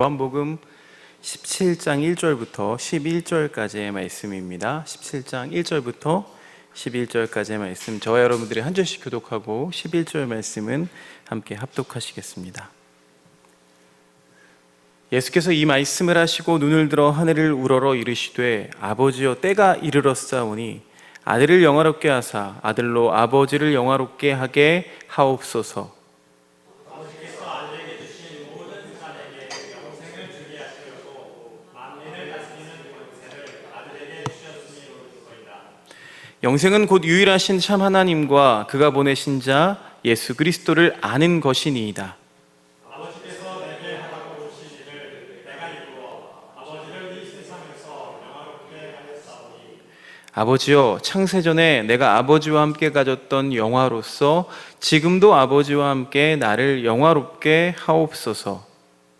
요한복음 17장 1절부터 11절까지의 말씀입니다. 17장 1절부터 11절까지의 말씀, 저와 여러분들이 한 절씩 교독하고 11절 말씀은 함께 합독하시겠습니다. 예수께서 이 말씀을 하시고 눈을 들어 하늘을 우러러 이르시되 아버지여 때가 이르렀사오니 아들을 영화롭게 하사 아들로 아버지를 영화롭게 하게 하옵소서. 영생은 곧 유일하신 참 하나님과 그가 보내신 자 예수 그리스도를 아는 것이니이다. 아버지께서 내게 하라고 주신 일을 내가 이루어 아버지를 이 세상에서 영화롭게 하였사오니 아버지여, 창세전에 내가 아버지와 함께 가졌던 영화로서 지금도 아버지와 함께 나를 영화롭게 하옵소서.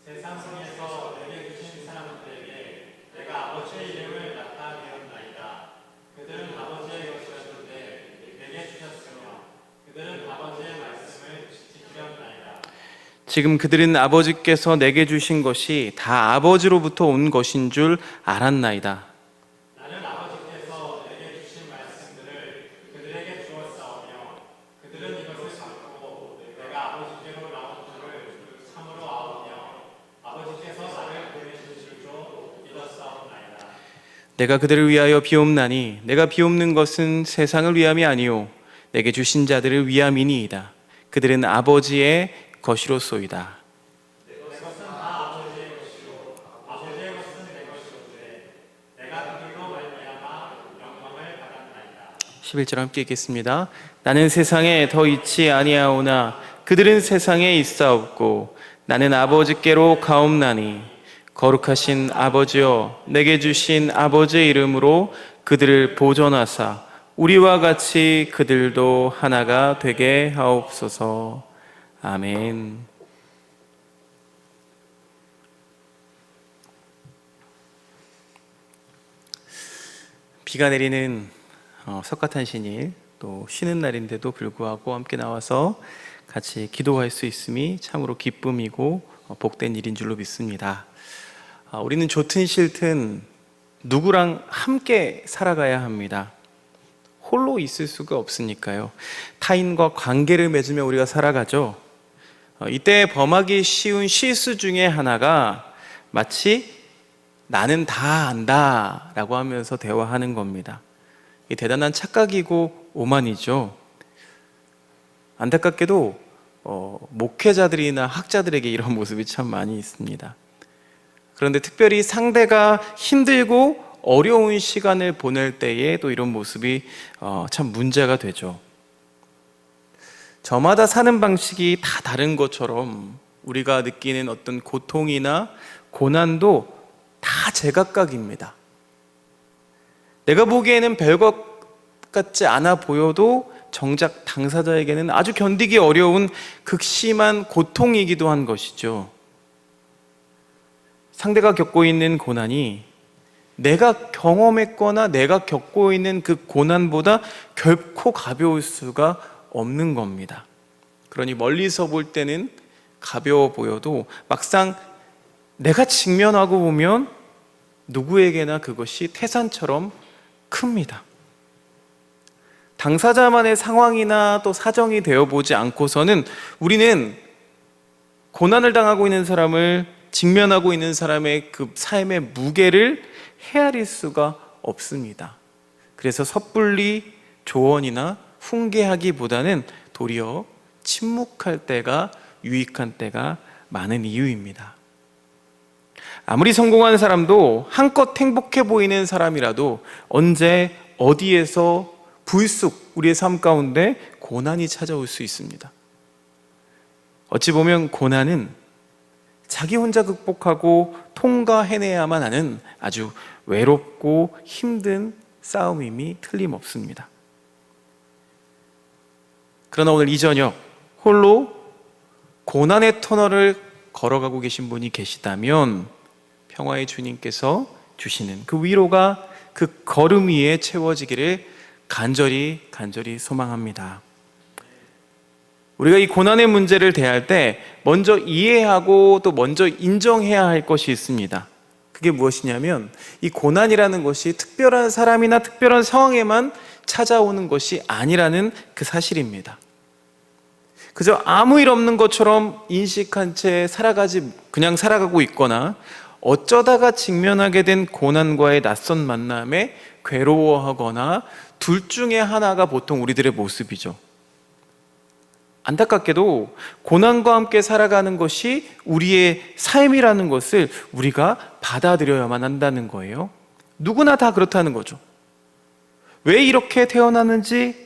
세상 중에서 내게 주신 사람들에게 내가 아버지의 이름을 나타내었나이다. 그들은 아버지의 것이었는데 내게 주셨으며 그들은 아버지의 말씀을 지키려나이다. 지금 그들은 아버지께서 내게 주신 것이 다 아버지로부터 온 것인 줄 알았나이다. 나는 아버지께서 내게 주신 말씀들을 그들에게 주었사오며 그들은 이것을 받고 내가 아버지께로 나온 줄을 참으로 아오며 아버지께서 나를 보내주실 줄 믿었사옵나이다. 내가 그들을 위하여 비옵나니 내가 비옵는 것은 세상을 위함이 아니요 내게 주신 자들을 위함이니이다. 그들은 아버지의 것이로소이다. 내 것은 다 아버지의 것이요 아버지의 것은 내 것이오되 내가 그들로 말미암아 영광을 받았나이다. 11절 함께 읽겠습니다. 나는 세상에 더 있지 아니하오나 그들은 세상에 있사옵고 나는 아버지께로 가옵나니 거룩하신 아버지여, 내게 주신 아버지의 이름으로 그들을 보존하사 우리와 같이 그들도 하나가 되게 하옵소서. 아멘. 비가 내리는 석가탄신일, 또 쉬는 날인데도 불구하고 함께 나와서 같이 기도할 수 있음이 참으로 기쁨이고 복된 일인 줄로 믿습니다. 우리는 좋든 싫든 누구랑 함께 살아가야 합니다. 홀로 있을 수가 없으니까요. 타인과 관계를 맺으며 우리가 살아가죠. 이때 범하기 쉬운 실수 중에 하나가 마치 나는 다 안다 라고 하면서 대화하는 겁니다. 이 대단한 착각이고 오만이죠. 안타깝게도 목회자들이나 학자들에게 이런 모습이 참 많이 있습니다. 그런데 특별히 상대가 힘들고 어려운 시간을 보낼 때에 또 이런 모습이 참 문제가 되죠. 저마다 사는 방식이 다 다른 것처럼 우리가 느끼는 어떤 고통이나 고난도 다 제각각입니다. 내가 보기에는 별것 같지 않아 보여도 정작 당사자에게는 아주 견디기 어려운 극심한 고통이기도 한 것이죠. 상대가 겪고 있는 고난이 내가 경험했거나 내가 겪고 있는 그 고난보다 결코 가벼울 수가 없는 겁니다. 그러니 멀리서 볼 때는 가벼워 보여도 막상 내가 직면하고 보면 누구에게나 그것이 태산처럼 큽니다. 당사자만의 상황이나 또 사정이 되어보지 않고서는 우리는 고난을 당하고 있는 사람을, 직면하고 있는 사람의 그 삶의 무게를 헤아릴 수가 없습니다. 그래서 섣불리 조언이나 훈계하기보다는 도리어 침묵할 때가 유익한 때가 많은 이유입니다. 아무리 성공한 사람도 한껏 행복해 보이는 사람이라도 언제 어디에서 불쑥 우리의 삶 가운데 고난이 찾아올 수 있습니다. 어찌 보면 고난은 자기 혼자 극복하고 통과해내야만 하는 아주 외롭고 힘든 싸움임이 틀림없습니다. 그러나 오늘 이 저녁 홀로 고난의 터널을 걸어가고 계신 분이 계시다면 평화의 주님께서 주시는 그 위로가 그 걸음 위에 채워지기를 간절히 소망합니다. 우리가 이 고난의 문제를 대할 때 먼저 이해하고 또 먼저 인정해야 할 것이 있습니다. 그게 무엇이냐면 이 고난이라는 것이 특별한 사람이나 특별한 상황에만 찾아오는 것이 아니라는 그 사실입니다. 그저 아무 일 없는 것처럼 인식한 채 그냥 살아가고 있거나 어쩌다가 직면하게 된 고난과의 낯선 만남에 괴로워하거나 둘 중에 하나가 보통 우리들의 모습이죠. 안타깝게도 고난과 함께 살아가는 것이 우리의 삶이라는 것을 우리가 받아들여야만 한다는 거예요. 누구나 다 그렇다는 거죠. 왜 이렇게 태어났는지,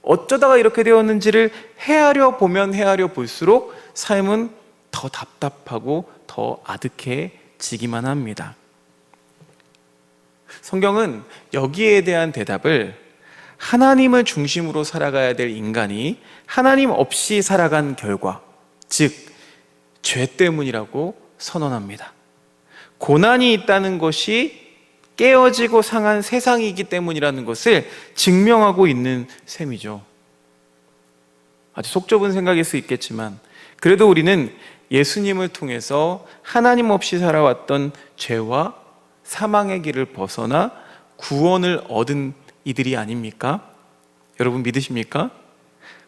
어쩌다가 이렇게 되었는지를 헤아려 보면 헤아려 볼수록 삶은 더 답답하고 더 아득해지기만 합니다. 성경은 여기에 대한 대답을 하나님을 중심으로 살아가야 될 인간이 하나님 없이 살아간 결과, 즉 죄 때문이라고 선언합니다. 고난이 있다는 것이 깨어지고 상한 세상이기 때문이라는 것을 증명하고 있는 셈이죠. 아주 속 좁은 생각일 수 있겠지만 그래도 우리는 예수님을 통해서 하나님 없이 살아왔던 죄와 사망의 길을 벗어나 구원을 얻은 이들이 아닙니까? 여러분 믿으십니까?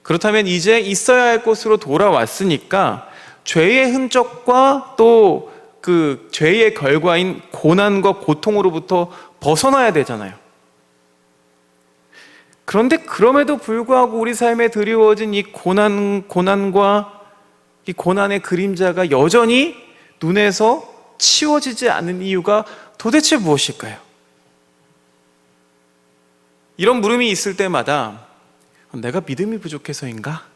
그렇다면 이제 있어야 할 곳으로 돌아왔으니까 죄의 흔적과 또 그 죄의 결과인 고난과 고통으로부터 벗어나야 되잖아요. 그런데 그럼에도 불구하고 우리 삶에 드리워진 이 고난과 이 고난의 그림자가 여전히 눈에서 치워지지 않는 이유가 도대체 무엇일까요? 이런 물음이 있을 때마다 내가 믿음이 부족해서인가?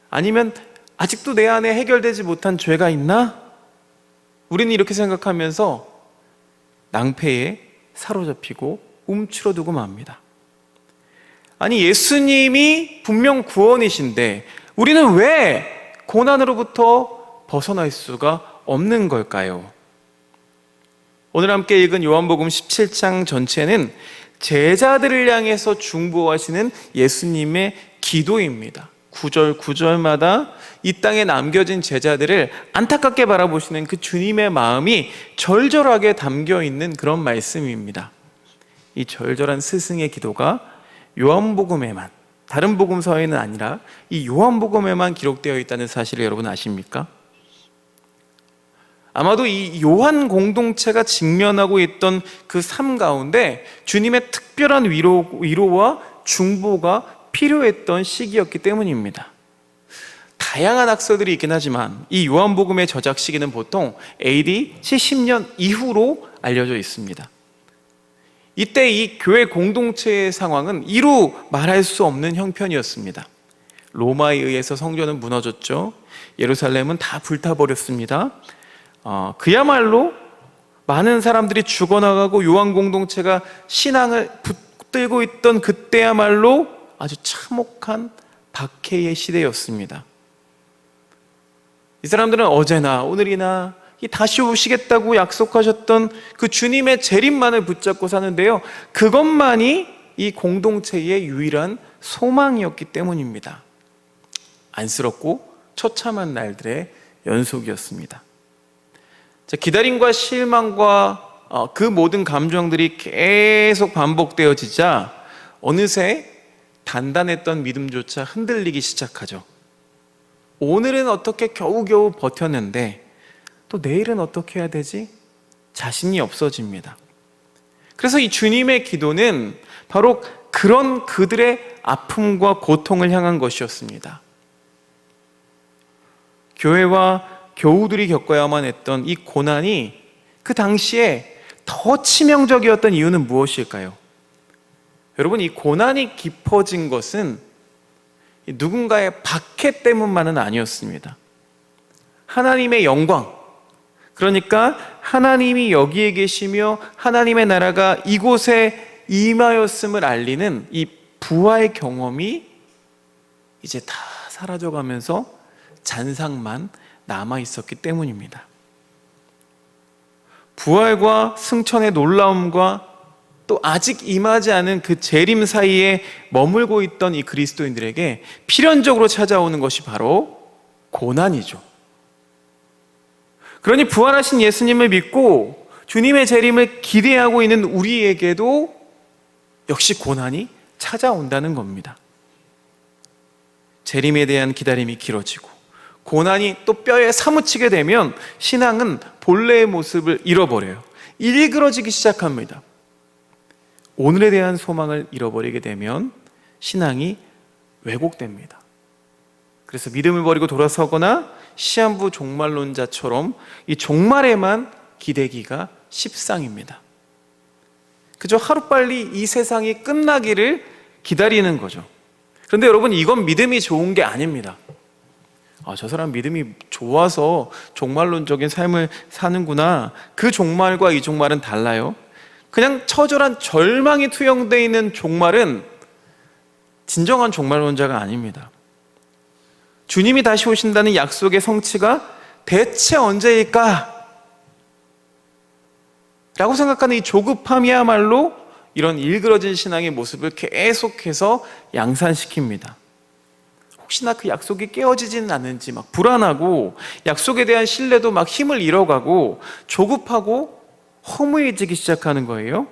아니면 아직도 내 안에 해결되지 못한 죄가 있나? 우리는 이렇게 생각하면서 낭패에 사로잡히고 움츠러들고 맙니다. 아니, 예수님이 분명 구원이신데 우리는 왜 고난으로부터 벗어날 수가 없는 걸까요? 오늘 함께 읽은 요한복음 17장 전체는 제자들을 향해서 중보하시는 예수님의 기도입니다. 구절 구절마다 이 땅에 남겨진 제자들을 안타깝게 바라보시는 그 주님의 마음이 절절하게 담겨 있는 그런 말씀입니다. 이 절절한 스승의 기도가 요한복음에만, 다른 복음서에는 아니라 이 요한복음에만 기록되어 있다는 사실을 여러분 아십니까? 아마도 이 요한 공동체가 직면하고 있던 그 삶 가운데 주님의 특별한 위로와 중보가 필요했던 시기였기 때문입니다. 다양한 학설들이 있긴 하지만 이 요한복음의 저작 시기는 보통 AD 70년 이후로 알려져 있습니다. 이때 이 교회 공동체의 상황은 이루 말할 수 없는 형편이었습니다. 로마에 의해서 성전은 무너졌죠. 예루살렘은 다 불타버렸습니다. 그야말로 많은 사람들이 죽어나가고 요한 공동체가 신앙을 붙들고 있던 그때야말로 아주 참혹한 박해의 시대였습니다. 이 사람들은 어제나 오늘이나 다시 오시겠다고 약속하셨던 그 주님의 재림만을 붙잡고 사는데요, 그것만이 이 공동체의 유일한 소망이었기 때문입니다. 안쓰럽고 처참한 날들의 연속이었습니다. 기다림과 실망과 그 모든 감정들이 계속 반복되어지자 어느새 단단했던 믿음조차 흔들리기 시작하죠. 오늘은 어떻게 겨우겨우 버텼는데 또 내일은 어떻게 해야 되지? 자신이 없어집니다. 그래서 이 주님의 기도는 바로 그런 그들의 아픔과 고통을 향한 것이었습니다. 교회와 교우들이 겪어야만 했던 이 고난이 그 당시에 더 치명적이었던 이유는 무엇일까요? 여러분, 이 고난이 깊어진 것은 누군가의 박해 때문만은 아니었습니다. 하나님의 영광, 그러니까 하나님이 여기에 계시며 하나님의 나라가 이곳에 임하였음을 알리는 이 부활 경험이 이제 다 사라져가면서 잔상만 남아 있었기 때문입니다. 부활과 승천의 놀라움과 또 아직 임하지 않은 그 재림 사이에 머물고 있던 이 그리스도인들에게 필연적으로 찾아오는 것이 바로 고난이죠. 그러니 부활하신 예수님을 믿고 주님의 재림을 기대하고 있는 우리에게도 역시 고난이 찾아온다는 겁니다. 재림에 대한 기다림이 길어지고 고난이 또 뼈에 사무치게 되면 신앙은 본래의 모습을 잃어버려요. 일그러지기 시작합니다. 오늘에 대한 소망을 잃어버리게 되면 신앙이 왜곡됩니다. 그래서 믿음을 버리고 돌아서거나 시한부 종말론자처럼 이 종말에만 기대기가 십상입니다. 그저 하루빨리 이 세상이 끝나기를 기다리는 거죠. 그런데 여러분, 이건 믿음이 좋은 게 아닙니다. 저 사람 믿음이 좋아서 종말론적인 삶을 사는구나. 그 종말과 이 종말은 달라요. 그냥 처절한 절망이 투영되어 있는 종말은 진정한 종말론자가 아닙니다. 주님이 다시 오신다는 약속의 성취가 대체 언제일까? 라고 생각하는 이 조급함이야말로 이런 일그러진 신앙의 모습을 계속해서 양산시킵니다. 혹시나 그 약속이 깨어지지는 않는지 막 불안하고, 약속에 대한 신뢰도 막 힘을 잃어가고 조급하고 허무해지기 시작하는 거예요.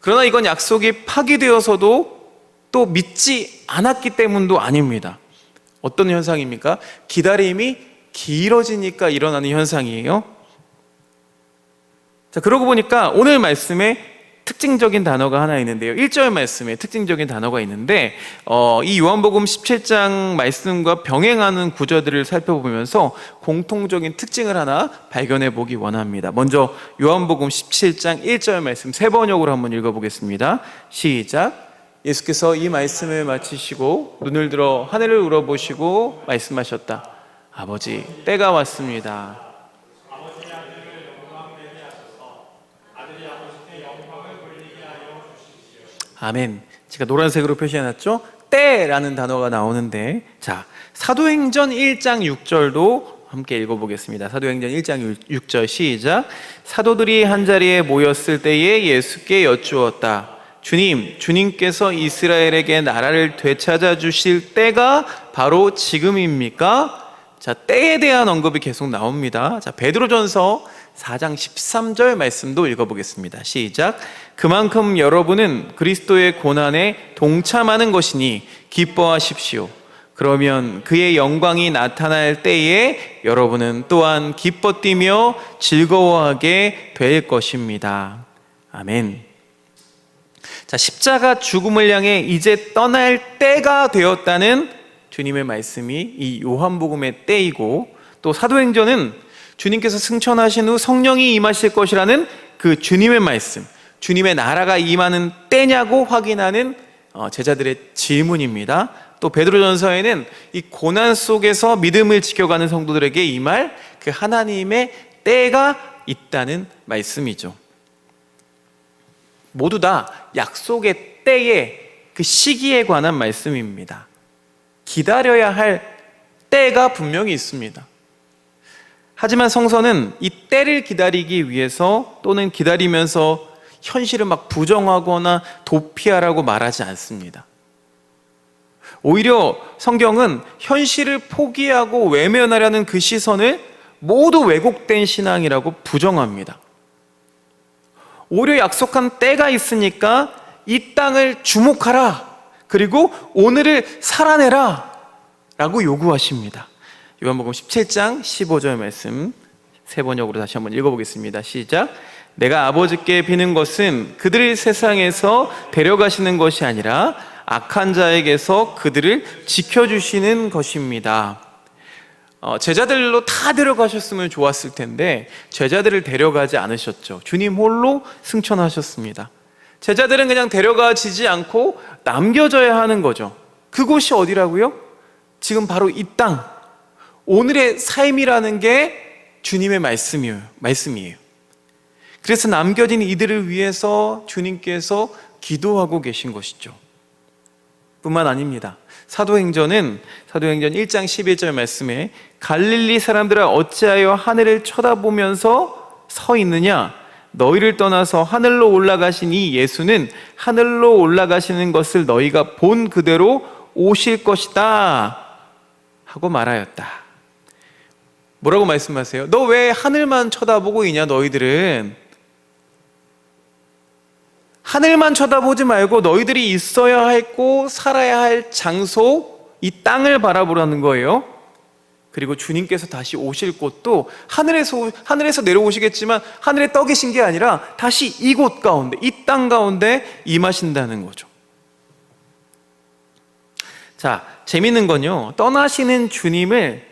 그러나 이건 약속이 파기되어서도 또 믿지 않았기 때문도 아닙니다. 어떤 현상입니까? 기다림이 길어지니까 일어나는 현상이에요. 자, 그러고 보니까 오늘 말씀에 특징적인 단어가 하나 있는데요. 1절 말씀에 특징적인 단어가 있는데 이 요한복음 17장 말씀과 병행하는 구절들을 살펴보면서 공통적인 특징을 하나 발견해 보기 원합니다. 먼저 요한복음 17장 1절 말씀 세 번역으로 한번 읽어보겠습니다. 시작. 예수께서 이 말씀을 마치시고 눈을 들어 하늘을 우러보시고 말씀하셨다. 아버지, 때가 왔습니다. 아멘. 제가 노란색으로 표시해놨죠? 때라는 단어가 나오는데, 자, 사도행전 1장 6절도 함께 읽어보겠습니다. 사도행전 1장 6절 시작. 사도들이 한자리에 모였을 때에 예수께 여쭈었다. 주님께서 이스라엘에게 나라를 되찾아 주실 때가 바로 지금입니까? 자, 때에 대한 언급이 계속 나옵니다. 자, 베드로전서 4장 13절 말씀도 읽어보겠습니다. 시작. 그만큼 여러분은 그리스도의 고난에 동참하는 것이니 기뻐하십시오. 그러면 그의 영광이 나타날 때에 여러분은 또한 기뻐 뛰며 즐거워하게 될 것입니다. 아멘. 자, 십자가 죽음을 향해 이제 떠날 때가 되었다는 주님의 말씀이 이 요한복음의 때이고, 또 사도행전은 주님께서 승천하신 후 성령이 임하실 것이라는 그 주님의 말씀, 주님의 나라가 임하는 때냐고 확인하는 제자들의 질문입니다. 또 베드로전서에는 이 고난 속에서 믿음을 지켜가는 성도들에게 임할 그 하나님의 때가 있다는 말씀이죠. 모두 다 약속의 때에, 그 시기에 관한 말씀입니다. 기다려야 할 때가 분명히 있습니다. 하지만 성서는 이 때를 기다리기 위해서 또는 기다리면서 현실을 막 부정하거나 도피하라고 말하지 않습니다. 오히려 성경은 현실을 포기하고 외면하려는 그 시선을 모두 왜곡된 신앙이라고 부정합니다. 오히려 약속한 때가 있으니까 이 땅을 주목하라, 그리고 오늘을 살아내라 라고 요구하십니다. 요한복음 17장 15절 말씀 세 번역으로 다시 한번 읽어보겠습니다. 시작. 내가 아버지께 비는 것은 그들을 세상에서 데려가시는 것이 아니라 악한 자에게서 그들을 지켜주시는 것입니다. 제자들로 다 데려가셨으면 좋았을 텐데 제자들을 데려가지 않으셨죠. 주님 홀로 승천하셨습니다. 제자들은 그냥 데려가지지 않고 남겨져야 하는 거죠. 그곳이 어디라고요? 지금 바로 이 땅, 오늘의 삶이라는 게 주님의 말씀이에요. 그래서 남겨진 이들을 위해서 주님께서 기도하고 계신 것이죠. 뿐만 아닙니다. 사도행전 1장 11절 말씀에 갈릴리 사람들아 어찌하여 하늘을 쳐다보면서 서 있느냐? 너희를 떠나서 하늘로 올라가신 이 예수는 하늘로 올라가시는 것을 너희가 본 그대로 오실 것이다 하고 말하였다. 뭐라고 말씀하세요? 너 왜 하늘만 쳐다보고 있냐 너희들은? 하늘만 쳐다보지 말고 너희들이 있어야 했고 살아야 할 장소, 이 땅을 바라보라는 거예요. 그리고 주님께서 다시 오실 곳도 하늘에서 내려오시겠지만 하늘에 떠 계신 게 아니라 다시 이곳 가운데, 이 땅 가운데 임하신다는 거죠. 자, 재밌는 건요, 떠나시는 주님을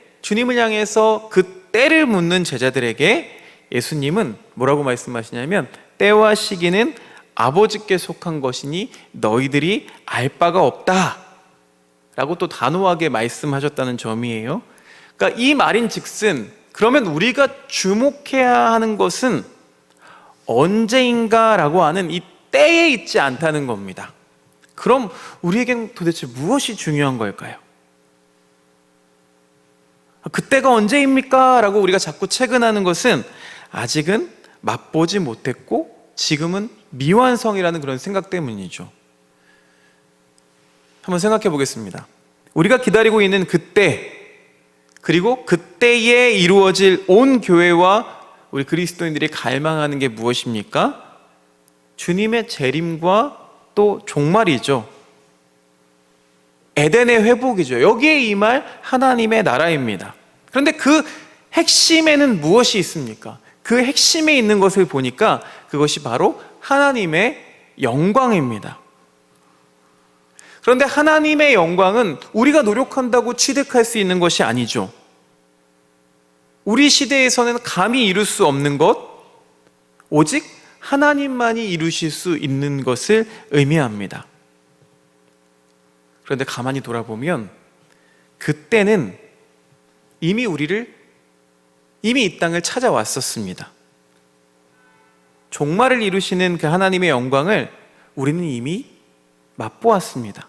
향해서 그 때를 묻는 제자들에게 예수님은 뭐라고 말씀하시냐면, 때와 시기는 아버지께 속한 것이니 너희들이 알 바가 없다 라고 또 단호하게 말씀하셨다는 점이에요. 그러니까 이 말인즉슨, 그러면 우리가 주목해야 하는 것은 언제인가라고 하는 이 때에 있지 않다는 겁니다. 그럼 우리에겐 도대체 무엇이 중요한 걸까요? 그때가 언제입니까? 라고 우리가 자꾸 체근하는 것은 아직은 맛보지 못했고 지금은 미완성이라는 그런 생각 때문이죠. 한번 생각해 보겠습니다. 우리가 기다리고 있는 그때, 그리고 그때에 이루어질 온 교회와 우리 그리스도인들이 갈망하는 게 무엇입니까? 주님의 재림과 또 종말이죠. 에덴의 회복이죠. 여기에 임할 하나님의 나라입니다. 그런데 그 핵심에는 무엇이 있습니까? 그 핵심에 있는 것을 보니까 그것이 바로 하나님의 영광입니다. 그런데 하나님의 영광은 우리가 노력한다고 취득할 수 있는 것이 아니죠. 우리 시대에서는 감히 이룰 수 없는 것, 오직 하나님만이 이루실 수 있는 것을 의미합니다. 그런데 가만히 돌아보면 그때는 이미 이 땅을 찾아왔었습니다. 종말을 이루시는 그 하나님의 영광을 우리는 이미 맛보았습니다.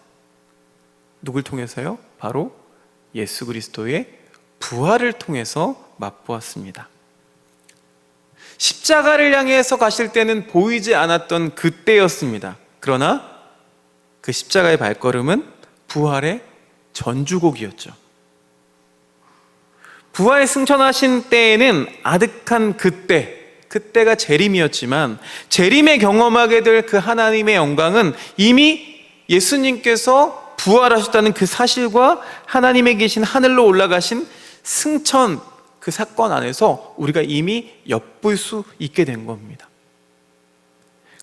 누굴 통해서요? 바로 예수 그리스도의 부활을 통해서 맛보았습니다. 십자가를 향해서 가실 때는 보이지 않았던 그때였습니다. 그러나 그 십자가의 발걸음은 부활의 전주곡이었죠. 부활 승천하신 때에는 아득한 그때가 재림이었지만, 재림에 경험하게 될 그 하나님의 영광은 이미 예수님께서 부활하셨다는 그 사실과 하나님에 계신 하늘로 올라가신 승천, 그 사건 안에서 우리가 이미 엿볼 수 있게 된 겁니다.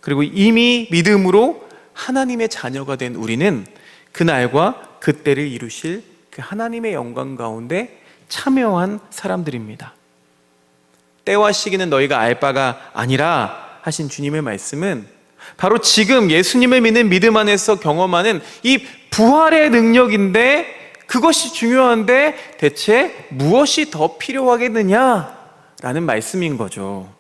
그리고 이미 믿음으로 하나님의 자녀가 된 우리는 그날과 그때를 이루실 그 하나님의 영광 가운데 참여한 사람들입니다. 때와 시기는 너희가 알 바가 아니라 하신 주님의 말씀은 바로 지금 예수님을 믿는 믿음 안에서 경험하는 이 부활의 능력인데, 그것이 중요한데 대체 무엇이 더 필요하겠느냐라는 말씀인 거죠.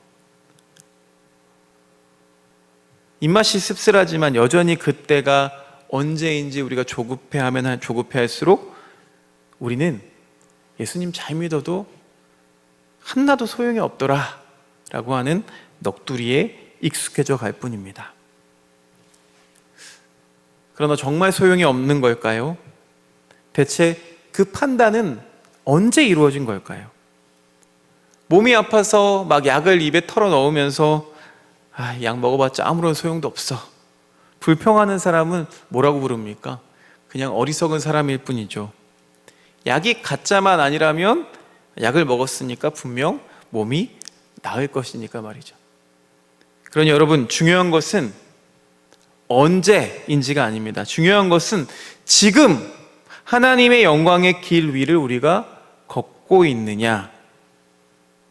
입맛이 씁쓸하지만 여전히 그때가 언제인지 우리가 조급해하면 조급해할수록 우리는 예수님 잘 믿어도 한나도 소용이 없더라 라고 하는 넋두리에 익숙해져 갈 뿐입니다. 그러나 정말 소용이 없는 걸까요? 대체 그 판단은 언제 이루어진 걸까요? 몸이 아파서 막 약을 입에 털어 넣으면서 약 먹어봤자 아무런 소용도 없어, 불평하는 사람은 뭐라고 부릅니까? 그냥 어리석은 사람일 뿐이죠. 약이 가짜만 아니라면 약을 먹었으니까 분명 몸이 나을 것이니까 말이죠. 그러니 여러분, 중요한 것은 언제인지가 아닙니다. 중요한 것은 지금 하나님의 영광의 길 위를 우리가 걷고 있느냐,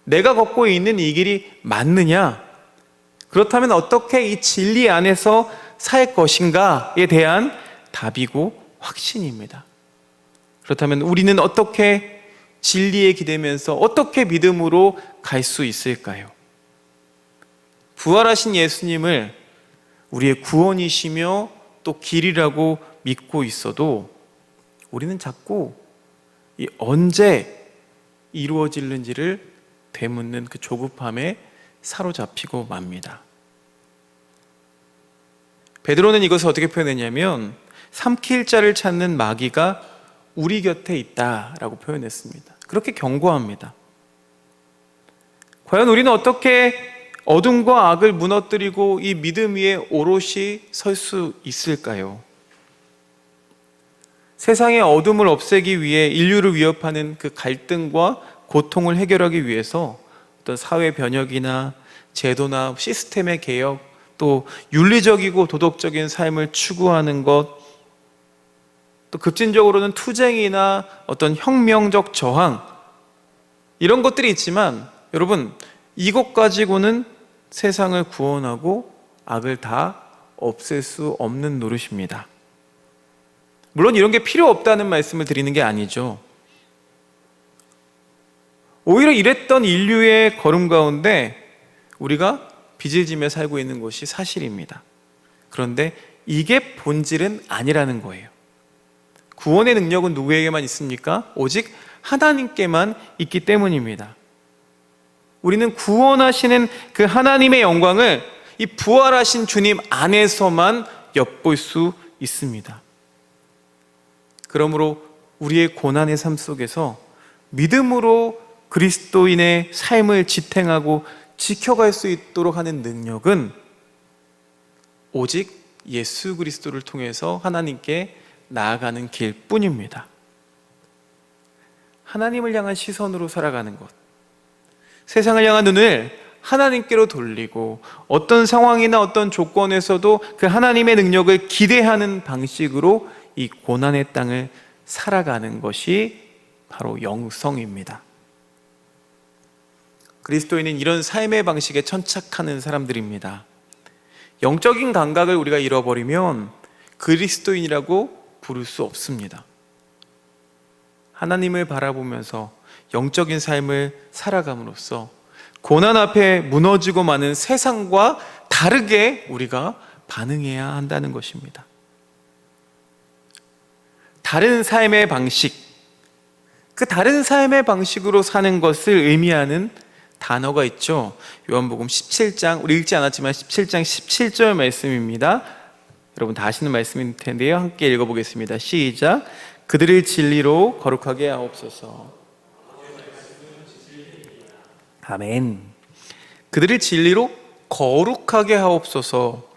내가 걷고 있는 이 길이 맞느냐, 그렇다면 어떻게 이 진리 안에서 살 것인가에 대한 답이고 확신입니다. 그렇다면 우리는 어떻게 진리에 기대면서 어떻게 믿음으로 갈 수 있을까요? 부활하신 예수님을 우리의 구원이시며 또 길이라고 믿고 있어도 우리는 자꾸 이 언제 이루어질는지를 되묻는 그 조급함에 사로잡히고 맙니다. 베드로는 이것을 어떻게 표현했냐면 삼킬 자를 찾는 마귀가 우리 곁에 있다라고 표현했습니다. 그렇게 경고합니다. 과연 우리는 어떻게 어둠과 악을 무너뜨리고 이 믿음 위에 오롯이 설 수 있을까요? 세상의 어둠을 없애기 위해 인류를 위협하는 그 갈등과 고통을 해결하기 위해서 어떤 사회 변혁이나 제도나 시스템의 개혁, 또 윤리적이고 도덕적인 삶을 추구하는 것, 또 급진적으로는 투쟁이나 어떤 혁명적 저항, 이런 것들이 있지만 여러분, 이것 가지고는 세상을 구원하고 악을 다 없앨 수 없는 노릇입니다. 물론 이런 게 필요 없다는 말씀을 드리는 게 아니죠. 오히려 이랬던 인류의 걸음 가운데 우리가 빚을 지며 살고 있는 것이 사실입니다. 그런데 이게 본질은 아니라는 거예요. 구원의 능력은 누구에게만 있습니까? 오직 하나님께만 있기 때문입니다. 우리는 구원하시는 그 하나님의 영광을 이 부활하신 주님 안에서만 엿볼 수 있습니다. 그러므로 우리의 고난의 삶 속에서 믿음으로 그리스도인의 삶을 지탱하고 지켜갈 수 있도록 하는 능력은 오직 예수 그리스도를 통해서 하나님께 나아가는 길뿐입니다. 하나님을 향한 시선으로 살아가는 것, 세상을 향한 눈을 하나님께로 돌리고 어떤 상황이나 어떤 조건에서도 그 하나님의 능력을 기대하는 방식으로 이 고난의 땅을 살아가는 것이 바로 영성입니다. 그리스도인은 이런 삶의 방식에 천착하는 사람들입니다. 영적인 감각을 우리가 잃어버리면 그리스도인이라고 부를 수 없습니다. 하나님을 바라보면서 영적인 삶을 살아감으로써 고난 앞에 무너지고 마는 세상과 다르게 우리가 반응해야 한다는 것입니다. 다른 삶의 방식, 그 다른 삶의 방식으로 사는 것을 의미하는 단어가 있죠. 요한복음 17장, 우리 읽지 않았지만 17장 17절 말씀입니다. 여러분 다 아시는 말씀일 텐데요. 함께 읽어보겠습니다. 시작. 그들을 진리로 거룩하게 하옵소서. 아멘. 그들을 진리로 거룩하게 하옵소서.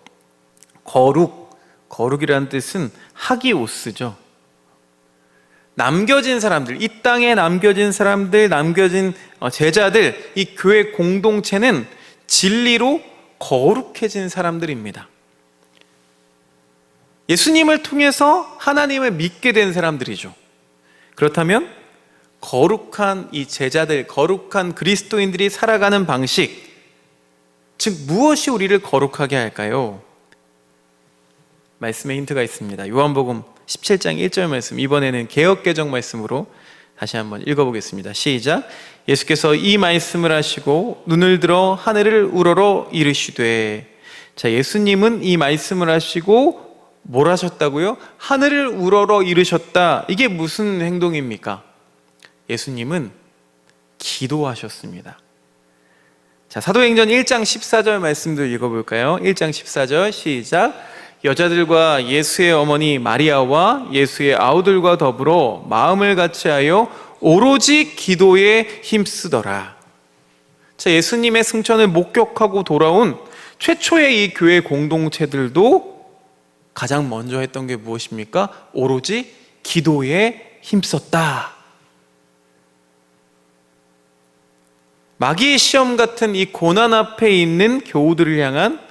거룩이라는 뜻은 하기오스죠. 남겨진 사람들, 이 땅에 남겨진 사람들, 남겨진 제자들, 이 교회 공동체는 진리로 거룩해진 사람들입니다. 예수님을 통해서 하나님을 믿게 된 사람들이죠. 그렇다면 거룩한 이 제자들, 거룩한 그리스도인들이 살아가는 방식, 즉 무엇이 우리를 거룩하게 할까요? 말씀에 힌트가 있습니다. 요한복음 17장 1절 말씀, 이번에는 개역개정 말씀으로 다시 한번 읽어보겠습니다. 시작. 예수께서 이 말씀을 하시고 눈을 들어 하늘을 우러러 이르시되. 자, 예수님은 이 말씀을 하시고 뭘 하셨다고요? 하늘을 우러러 이르셨다. 이게 무슨 행동입니까? 예수님은 기도하셨습니다. 자, 사도행전 1장 14절 말씀도 읽어볼까요? 1장 14절 시작. 여자들과 예수의 어머니 마리아와 예수의 아우들과 더불어 마음을 같이하여 오로지 기도에 힘쓰더라. 자, 예수님의 승천을 목격하고 돌아온 최초의 이 교회 공동체들도 가장 먼저 했던 게 무엇입니까? 오로지 기도에 힘썼다. 마귀의 시험 같은 이 고난 앞에 있는 교우들을 향한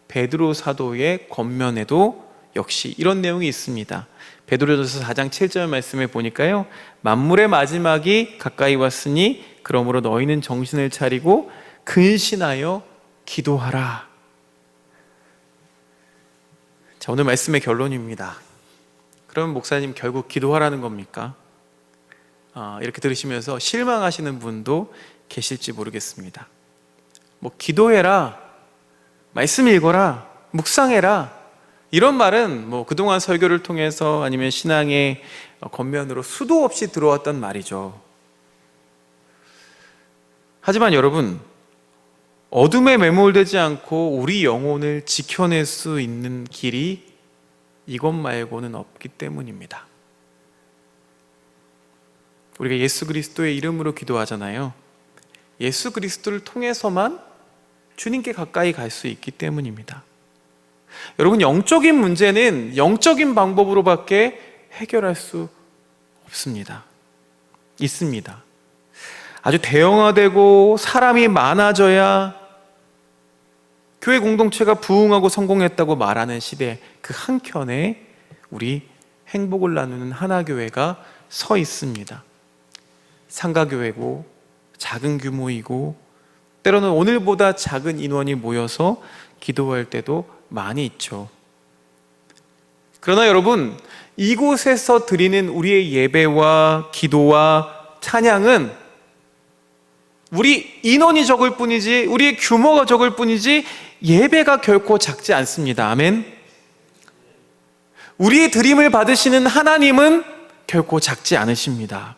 베드로 사도의 권면에도 역시 이런 내용이 있습니다. 베드로전서 4장 7절 말씀에 보니까요, 만물의 마지막이 가까이 왔으니 그러므로 너희는 정신을 차리고 근신하여 기도하라. 자, 오늘 말씀의 결론입니다. 그러면 목사님 결국 기도하라는 겁니까? 이렇게 들으시면서 실망하시는 분도 계실지 모르겠습니다. 뭐 기도해라, 말씀 읽어라, 묵상해라, 이런 말은 뭐 그동안 설교를 통해서 아니면 신앙의 겉면으로 수도 없이 들어왔던 말이죠. 하지만 여러분, 어둠에 매몰되지 않고 우리 영혼을 지켜낼 수 있는 길이 이것 말고는 없기 때문입니다. 우리가 예수 그리스도의 이름으로 기도하잖아요. 예수 그리스도를 통해서만 주님께 가까이 갈 수 있기 때문입니다. 여러분, 영적인 문제는 영적인 방법으로밖에 해결할 수 없습니다. 있습니다. 아주 대형화되고 사람이 많아져야 교회 공동체가 부흥하고 성공했다고 말하는 시대 그 한켠에 우리 행복을 나누는 하나교회가 서 있습니다. 상가교회고 작은 규모이고 때로는 오늘보다 작은 인원이 모여서 기도할 때도 많이 있죠. 그러나 여러분, 이곳에서 드리는 우리의 예배와 기도와 찬양은 우리 인원이 적을 뿐이지, 우리의 규모가 적을 뿐이지 예배가 결코 작지 않습니다. 아멘. 우리의 드림을 받으시는 하나님은 결코 작지 않으십니다.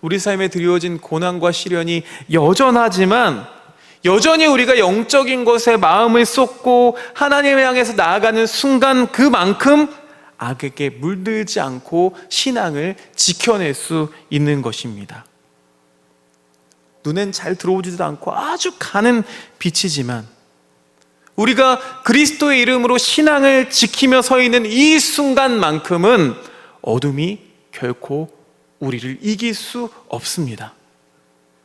우리 삶에 드리워진 고난과 시련이 여전하지만 여전히 우리가 영적인 것에 마음을 쏟고 하나님을 향해서 나아가는 순간 그만큼 악에게 물들지 않고 신앙을 지켜낼 수 있는 것입니다. 눈엔 잘 들어오지도 않고 아주 가는 빛이지만 우리가 그리스도의 이름으로 신앙을 지키며 서 있는 이 순간만큼은 어둠이 결코 우리를 이길 수 없습니다.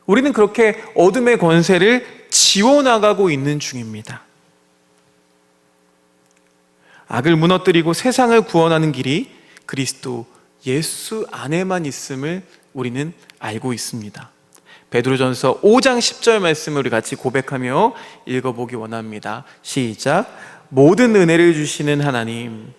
우리는 그렇게 어둠의 권세를 지워나가고 있는 중입니다. 악을 무너뜨리고 세상을 구원하는 길이 그리스도 예수 안에만 있음을 우리는 알고 있습니다. 베드로전서 5장 10절 말씀을 우리 같이 고백하며 읽어보기 원합니다. 시작. 모든 은혜를 주시는 하나님,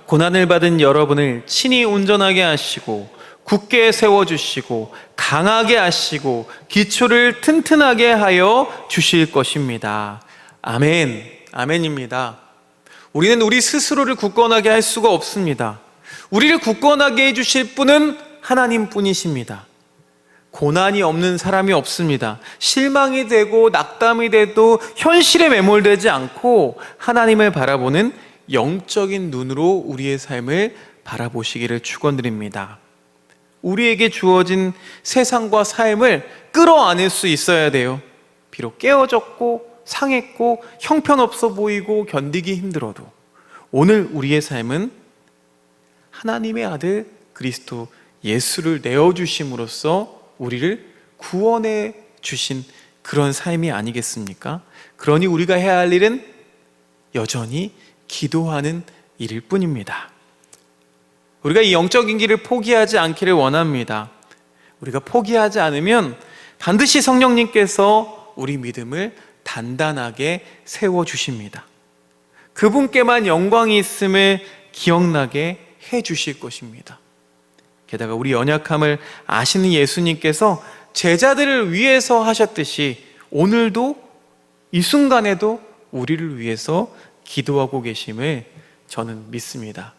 고난을 받은 여러분을 친히 운전하게 하시고 굳게 세워주시고 강하게 하시고 기초를 튼튼하게 하여 주실 것입니다. 아멘. 아멘입니다. 우리는 우리 스스로를 굳건하게 할 수가 없습니다. 우리를 굳건하게 해주실 분은 하나님뿐이십니다. 고난이 없는 사람이 없습니다. 실망이 되고 낙담이 돼도 현실에 매몰되지 않고 하나님을 바라보는 영적인 눈으로 우리의 삶을 바라보시기를 축원드립니다. 우리에게 주어진 세상과 삶을 끌어안을 수 있어야 돼요. 비록 깨어졌고 상했고 형편없어 보이고 견디기 힘들어도 오늘 우리의 삶은 하나님의 아들 그리스도 예수를 내어주심으로써 우리를 구원해 주신 그런 삶이 아니겠습니까? 그러니 우리가 해야 할 일은 여전히 기도하는 일일 뿐입니다. 우리가 이 영적인 길을 포기하지 않기를 원합니다. 우리가 포기하지 않으면 반드시 성령님께서 우리 믿음을 단단하게 세워주십니다. 그분께만 영광이 있음을 기억나게 해주실 것입니다. 게다가 우리 연약함을 아시는 예수님께서 제자들을 위해서 하셨듯이 오늘도 이 순간에도 우리를 위해서 기도하고 계심을 저는 믿습니다.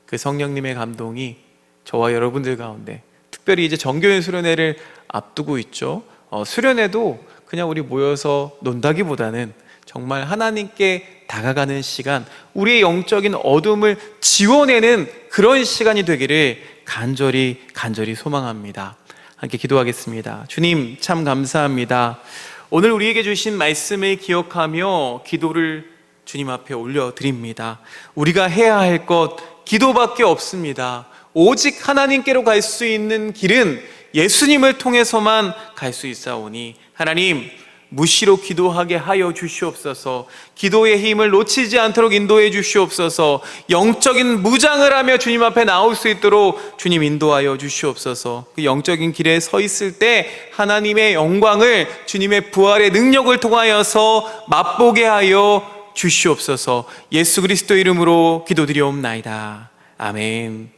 그 성령님의 감동이 저와 여러분들 가운데 특별히 이제 정교인 수련회를 앞두고 있죠. 수련회도 그냥 우리 모여서 논다기보다는 정말 하나님께 다가가는 시간, 우리의 영적인 어둠을 지워내는 그런 시간이 되기를 간절히 소망합니다. 함께 기도하겠습니다. 주님 참 감사합니다. 오늘 우리에게 주신 말씀을 기억하며 기도를 주님 앞에 올려드립니다. 우리가 해야 할 것 기도밖에 없습니다. 오직 하나님께로 갈 수 있는 길은 예수님을 통해서만 갈 수 있사오니 하나님 무시로 기도하게 하여 주시옵소서. 기도의 힘을 놓치지 않도록 인도해 주시옵소서. 영적인 무장을 하며 주님 앞에 나올 수 있도록 주님 인도하여 주시옵소서. 그 영적인 길에 서 있을 때 하나님의 영광을 주님의 부활의 능력을 통하여서 맛보게 하여 주시옵소서. 예수 그리스도 이름으로 기도드리옵나이다. 아멘.